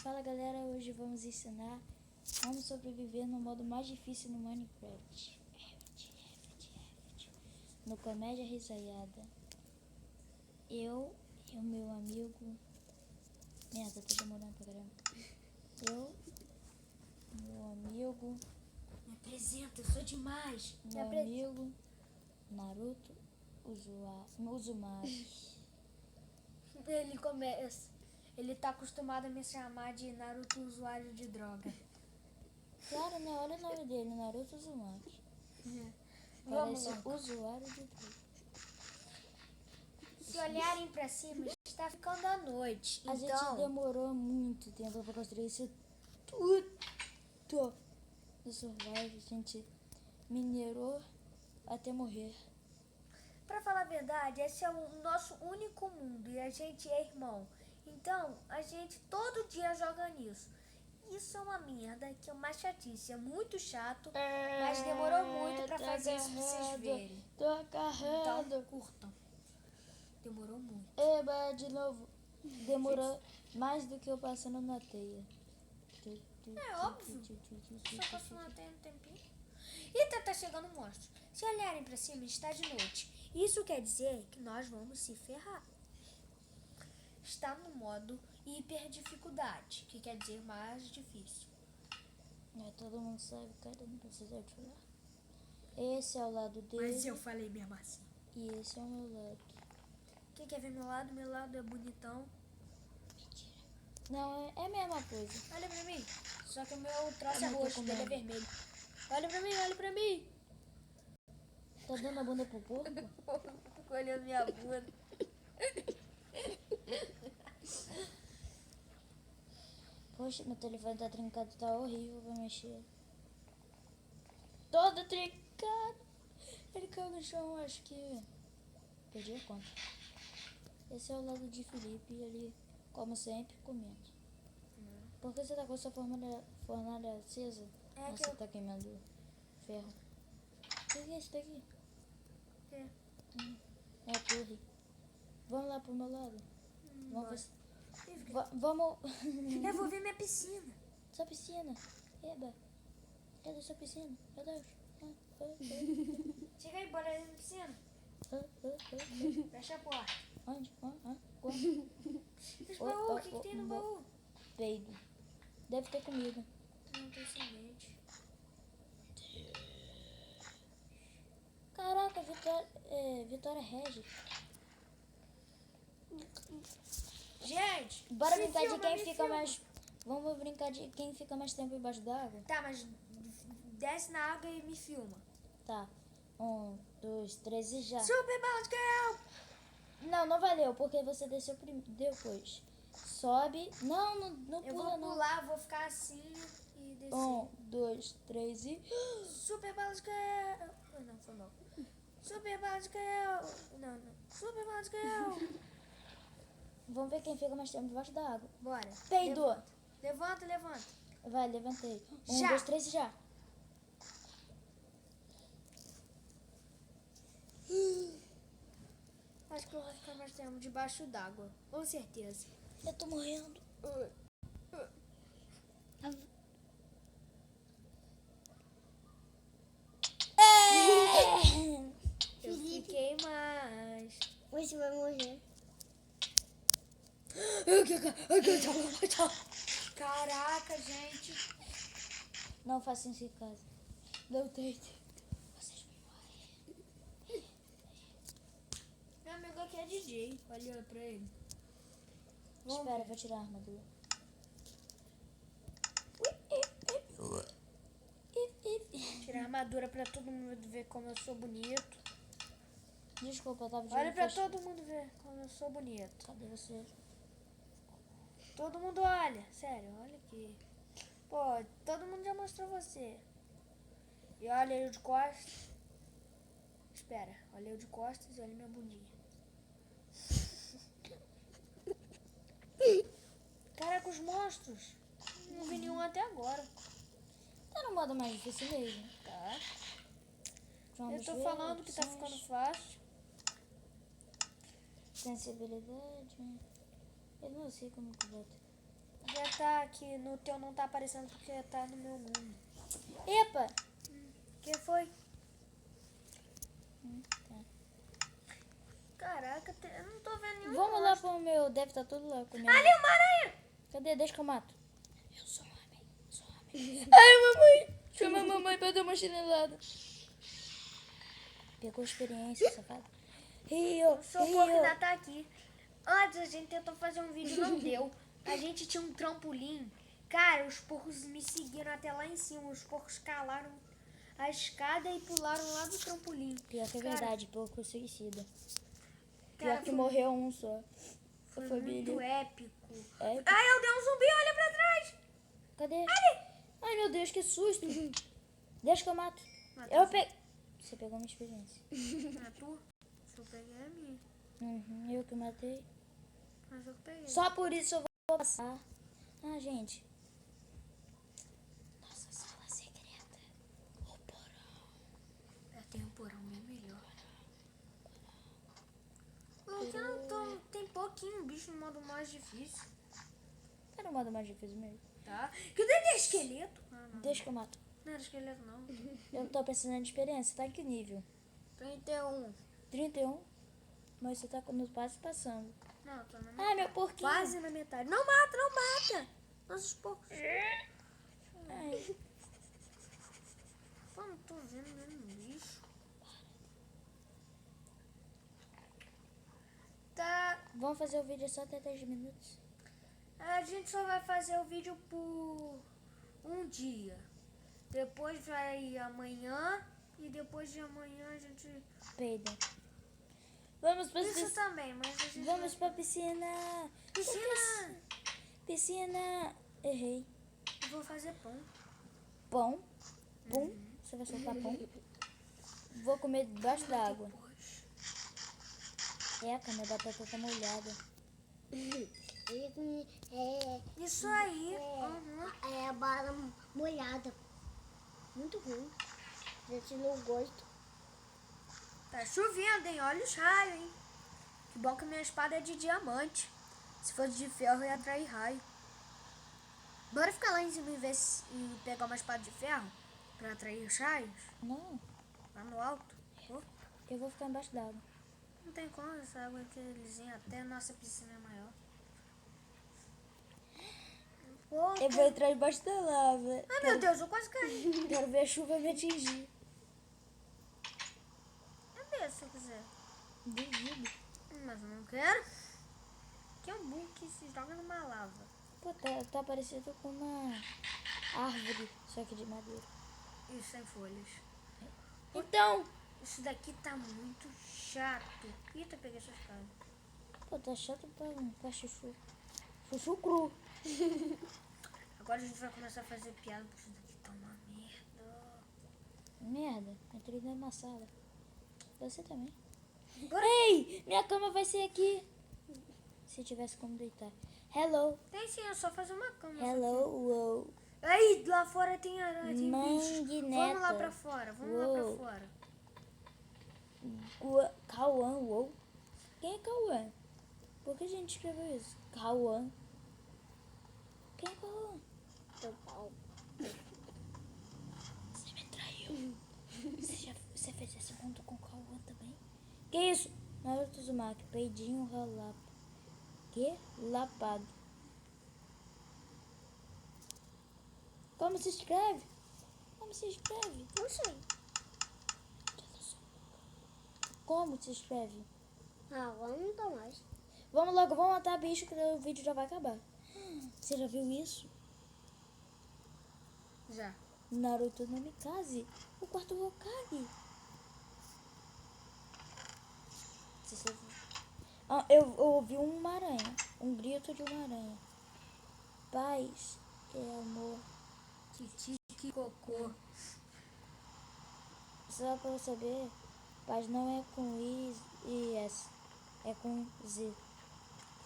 Fala galera, hoje vamos ensinar como sobreviver no modo mais difícil no Minecraft. No Comédia Risaiada. Eu e o meu amigo... Merda, tô demorando pra caramba. Meu amigo... Me apresenta, eu sou demais. Meu amigo Naruto Uzumaki. Ele tá acostumado a me chamar de Naruto usuário de droga. Claro, né? Olha o nome dele, Naruto Uzumaki. Vamos Parece lá. usuário de droga. Se olharem pra cima, está ficando à noite. A Então, gente demorou muito tempo pra construir isso tudo. No Survive, a gente minerou até morrer. pra falar a verdade, esse é o nosso único mundo e a gente é irmão. Então, a gente todo dia joga nisso. Isso é uma merda, que é uma chatice, é muito chato, mas demorou muito pra fazer isso pra vocês verem. Tô agarrado. Então, curtam. Demorou muito. Eba, de novo. Demorou mais do que eu passando na teia. É óbvio. Só passou na teia um tempinho. Eita, tá chegando um monstro. Se olharem pra cima, está de noite. Isso quer dizer que nós vamos se ferrar. Está no modo hiper dificuldade, que quer dizer mais difícil. Todo mundo sabe, cara, não precisa te falar. Esse é o lado dele. Mas eu falei mesmo assim. E esse é o meu lado. Quem quer ver meu lado? Meu lado é bonitão. Mentira. Não, é a mesma coisa. Olha pra mim. Só que o meu troço é Eu não tô roxo, dele é comendo. vermelho. Olha pra mim, olha pra mim. Tá dando a bunda pro porco? Fico olhando minha bunda. Poxa, meu telefone tá trincado, tá horrível pra mexer. Todo trincado. Ele caiu no chão, acho que... Perdi a conta. Esse é o lado de Felipe, ele, como sempre, comendo. Por que você tá com a sua fornalha acesa? É Você que eu... tá queimando ferro. O que é isso daqui? É. É a torre. Vamos lá pro meu lado? Vamos ver se... Vamos... Eu vou ver minha piscina. Sua piscina. Eba. Cadê sua piscina? Meu Deus. Chega aí, bora ir na piscina. Fecha a porta. Onde? Os baú, o que tem no baú? Peido. Deve ter comida. Não tem semente. Caraca, Vitória Regi. Gente, Bora me brincar filma, de quem me fica filma. mais... Vamos brincar de quem fica mais tempo embaixo d'água? Tá, mas desce na água e me filma. Tá. 1, 2, 3 e já. Super Bounce Girl! Não valeu, porque você desceu depois. Sobe. Não Eu pula, vou não. pular, vou ficar assim e descer. 1, 2, 3 e... Super Bounce Girl! Não, foi mal. Super Bounce Girl! Não. Super Bounce Girl! Vamos ver quem fica mais tempo debaixo da água. Bora. Peidou. Levanta. Vai, levantei. 1, Já. 2, 3 e já. Acho que eu vou ficar mais tempo debaixo d'água. Com certeza. Eu tô morrendo. Eu fiquei mais. Você vai morrer. Caraca, gente. Não façam isso em casa. Não tente. Vocês vão morrer. Meu amigo aqui é DJ. Olha pra ele. Espera, eu vou tirar a armadura. Tirar a armadura pra todo mundo ver como eu sou bonito. Desculpa, eu tava de Olha olho pra fechado. todo mundo ver como eu sou bonito. Cadê você? Todo mundo olha. Sério, olha aqui. Pô, todo mundo já mostrou você. E olha eu de costas. Espera, olha eu de costas e olha minha bundinha. Caraca, os monstros. Não vi nenhum até agora. Tá no modo mais difícil mesmo. Tá. Vamos Eu tô ver falando que tá opções. ficando fácil. Sensibilidade. Eu não sei como que bota. Já tá aqui, no teu não tá aparecendo porque tá no meu mundo. Epa! Que foi? Tá. Caraca, eu não tô vendo nenhum. Vamos lá pro meu. Deve estar tudo lá comigo. Ali, uma aranha! Cadê? Deixa que eu mato. Eu sou homem. Sou homem. Ai, mamãe! Chama a mamãe pra dar uma chinelada. Pegou experiência, safado. Rio, O seu porco ainda Rio. tá aqui. Antes a gente tentou fazer um vídeo, não deu. A gente tinha um trampolim. Cara, os porcos me seguiram até lá em cima. Os porcos calaram a escada e pularam lá do trampolim. Pior que é Cara, verdade, porco suicida. Cara, Pior que foi- morreu um só. Foi família. muito épico. É. Ai, eu dei um zumbi, olha pra trás. Cadê? Ai, meu Deus, que susto. Deixa que eu mato. Matou. Eu peguei. Você pegou minha experiência. É tu? Se eu peguei é minha. Uhum, eu que matei. Mas eu peguei. Só por isso eu vou passar. Ah, gente. Nossa sala secreta. O porão. É, tem um porão bem melhor. Porque não tô, tem pouquinho bicho no modo mais difícil. Tá no modo mais difícil mesmo. Tá? Que daí tem esqueleto. Ah, não. Deixa que eu mato. Não era esqueleto, não. Eu não tô precisando de experiência. Tá em que nível? 31. 31? Mas você tá nos passos passando. Não, tô na metade. Ai, meu porquinho. Quase na metade. Não mata, não mata. Nossos porcos. Ai. Pô, não tô vendo nenhum bicho. Tá. Vamos fazer o vídeo só até 10 minutos. A gente só vai fazer o vídeo por um dia. Depois vai amanhã. E depois de amanhã a gente... Peida. Vamos pra Isso piscina. também, mas a gente Vamos vai... pra piscina. Piscina! Piscina. Errei. Eu vou fazer pão. Pão. Pum. Você vai soltar pão. Vou comer debaixo d'água. Depois. Eca, minha batata tá molhada. Isso aí. Uhum. É a bala molhada. Muito ruim. Gente, não gosto. Tá chovendo, hein? Olha os raios, hein? Que bom que minha espada é de diamante. Se fosse de ferro, ia atrair raio. Bora ficar lá em cima e, ver e pegar uma espada de ferro pra atrair os raios? Não, Lá no alto? Pô, eu vou ficar embaixo d'água. não tem como, essa água aqui é lisinha. Até a nossa piscina é maior. Pô, Eu vou entrar embaixo da lava. ai, meu Deus, eu quase caí. Quero ver a chuva me atingir. Eu desço se eu quiser. Duvido. Mas eu não quero. Que é um burro que se joga numa lava. Pô, tá parecido com uma árvore, só que de madeira. E sem folhas. Então, Isso daqui tá muito chato. Eita, peguei essa escada. pô, tá chato pra chuchu. Chuchu cru. Agora a gente vai começar a fazer piada, porque isso daqui tá uma merda. Merda, entrei dentro da sala. Você também. Agora Ei, minha cama vai ser aqui. Se tivesse como deitar. Hello, tem sim, é só fazer uma cama. hello, uou. Aí, lá fora tem aranha, tem bicho. Manguineta. Vamos lá pra fora, vamos lá Uou. pra fora. Cauã, uou. Quem é Cauã? Por que a gente escreveu isso? Cauã. Quem é Cauã? Você me traiu. Você fez esse mundo com Cauã também? Que isso? Naruto Uzumaki, peidinho ralado. Que? Lapado. Como se escreve? Como se escreve? Não sei. Como se escreve? Ah, agora não tá mais. Vamos logo, vamos matar bicho que o vídeo já vai acabar. Você já viu isso? Já. Naruto no Mikase, o quarto Hokage. Você viu? Ah, eu ouvi uma aranha, um grito de uma aranha. Paz e amor. Que cocô. Só pra eu saber, paz não é com I e S, é com Z.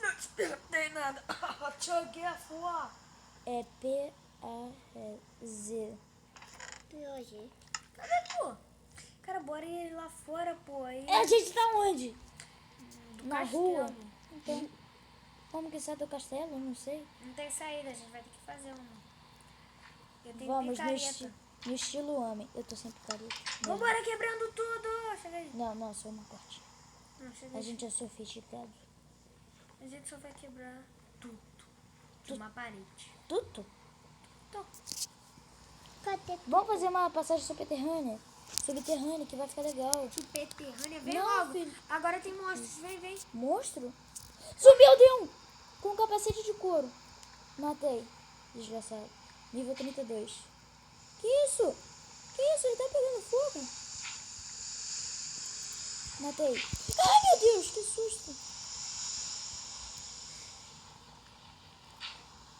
Não te perguntei nada. Joguei a fua. É P-A-Z. Hoje. Cadê tu? Cara, bora ir lá fora, pô. Aí A gente tá onde? do Na castelo. rua? Então, como que sai do castelo? Eu não sei. Não tem saída, a gente vai ter que fazer uma. Eu tenho Vamos no, picareta. no estilo homem. Eu tô sem picareta. Vambora quebrando tudo. Chega aí. Não, só uma corte. Não, chega A aí. gente é sofisticado. A gente só vai quebrar tudo. De uma parede. Tudo? Então, Cadê? Vamos fazer uma passagem subterrânea. Subterrânea, que vai ficar legal. subterrânea, vem Não, logo. filho. Agora tem monstros, vem. Monstro? Zumbi aldeão! Com capacete de couro. Matei. Desgraçado. Nível 32. Que isso? Que isso? Ele tá pegando fogo. Matei. Ai, meu Deus, que susto.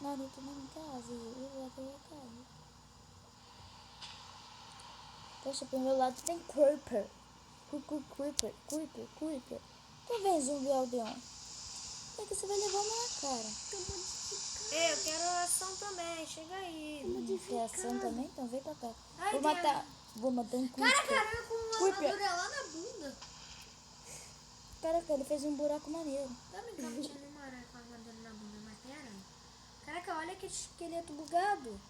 Naruto não em casa. Eu lá pela casa. Poxa, pro meu lado tem Creeper. Creeper. Tá vendo, zumbi aldeão? É que você vai levar uma na cara. Eu quero ação também, chega aí. Quer ação também? Então vem pra cá. Ai, Vou matar um Creeper. Cara, com uma Creeper. armadura lá na bunda. Caraca, ele fez um buraco maneiro. Tá brincando, não tinha nenhuma aranha com armadura na bunda, mas tem aranha. Caraca, olha que esqueleto bugado.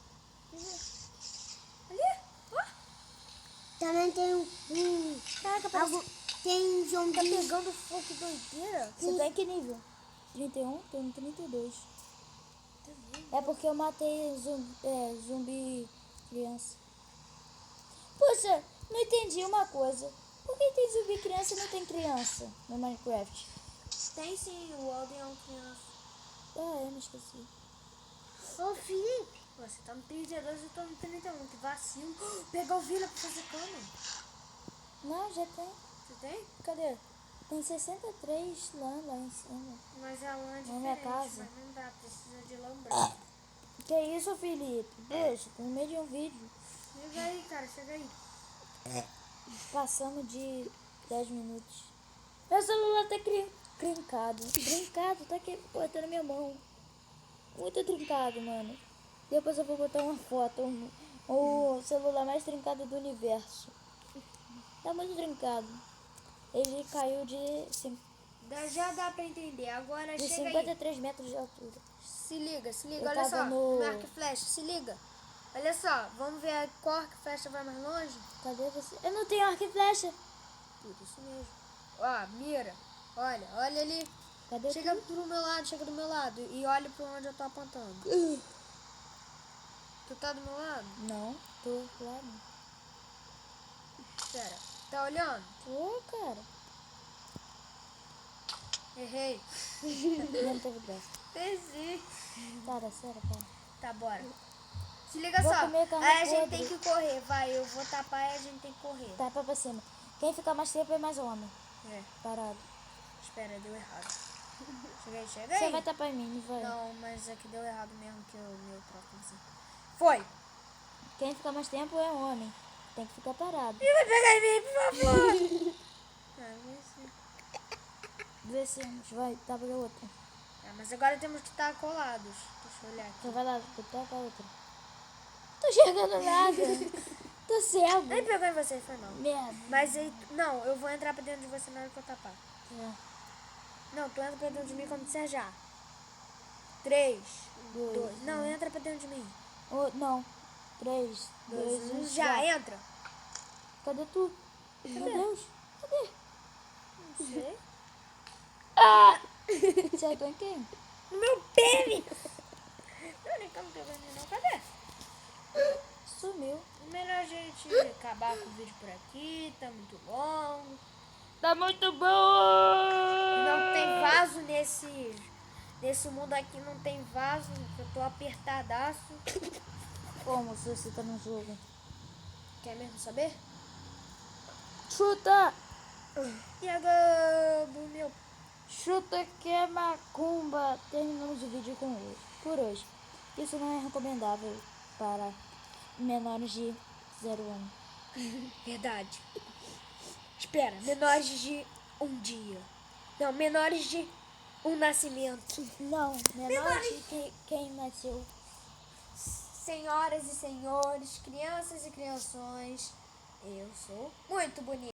Ali, ó. Também tem um Caraca, parece algo, tem que zumbi. tá pegando fogo, que doideira. Você tá em que nível? 31? Tô no 32. É porque eu matei zumbi criança. Poxa, não entendi uma coisa. Por que tem zumbi criança e não tem criança no Minecraft? Tem sim, o aldeão criança. Ah, eu me esqueci. Ô, Felipe. Você tá no 32 e eu tô no 31, que vacilo. Pegar o vila pra fazer cama. Não, já tem. Você tem? Cadê? Tem 63 lá em cima. Mas a lã é Na diferente, minha casa. mas não dá, precisa de lã branca. Que isso, Felipe? Deixa, tô no meio de um vídeo. Chega aí, cara, chega aí. Passamos de 10 minutos. Meu celular tá trincado. Trincado, tá aqui, pô, tá na minha mão. Muito trincado, mano. Depois eu vou botar uma foto. O celular mais trincado do universo. Tá muito trincado. Ele caiu Já dá pra entender. Agora de chega aí. 53 metros de altura. Se liga, Eu olha tava só. no- No arco e flecha, se liga. Olha só, vamos ver qual arco e flecha vai mais longe? Cadê você? Eu não tenho arco e flecha. Isso mesmo. Ó, mira. Olha ali. Cadê Chega tu? chega do meu lado e olha pra onde eu tô apontando. Tu tá do meu lado? Não, tô lá. Não. Pera, tá olhando? Tô, cara. Errei. Não teve graça. Perdi. Cara, sério, cara. Tá, bora. Se liga Vou só. comer carne Aí a gente podre. tem que correr, vai. Eu vou tapar e a gente tem que correr. Tapa pra cima. Quem ficar mais tempo é mais homem. É, Parado. espera, deu errado. Chega Você aí. vai tapar em mim, não vai? Não, mas é que deu errado mesmo que o meu próprio assim. Foi. Quem ficar mais tempo é homem. Tem que ficar parado. E vai pegar em mim, por favor. Descemos. Vai, tapa da outra. Mas agora temos que estar colados. Deixa eu olhar aqui. Então vai lá, toca a outra. Tô enxergando nada. Tô cego. Nem pegou em você, foi mal. Merda. Mas aí, não, eu vou entrar pra dentro de você na hora que eu tapar. É. Não, tu entra pra dentro de mim quando disser já. 3, Dois, 2. Não, entra pra dentro de mim. Não. 3, 2, 1. Já, entra. Cadê tu? Meu Deus. Cadê? Não sei. Ah! Acertou em quem? No meu pênis. Não, nem como pegou em mim, não. Cadê? Sumiu. Melhor a gente acabar com o vídeo por aqui. Tá muito longo. Tá muito bom! Não tem vaso nesse mundo aqui, não tem vaso. Eu tô apertadaço. Como se você tá no jogo? Quer mesmo saber? Chuta! E agora, meu... Chuta que é macumba. Terminamos o vídeo por hoje. Isso não é recomendável para menores de 0 anos. Verdade. Espera, menores de um dia. Não, menores de um nascimento. Não, menores de quem nasceu. Senhoras e senhores, crianças e crianções, eu sou muito bonita.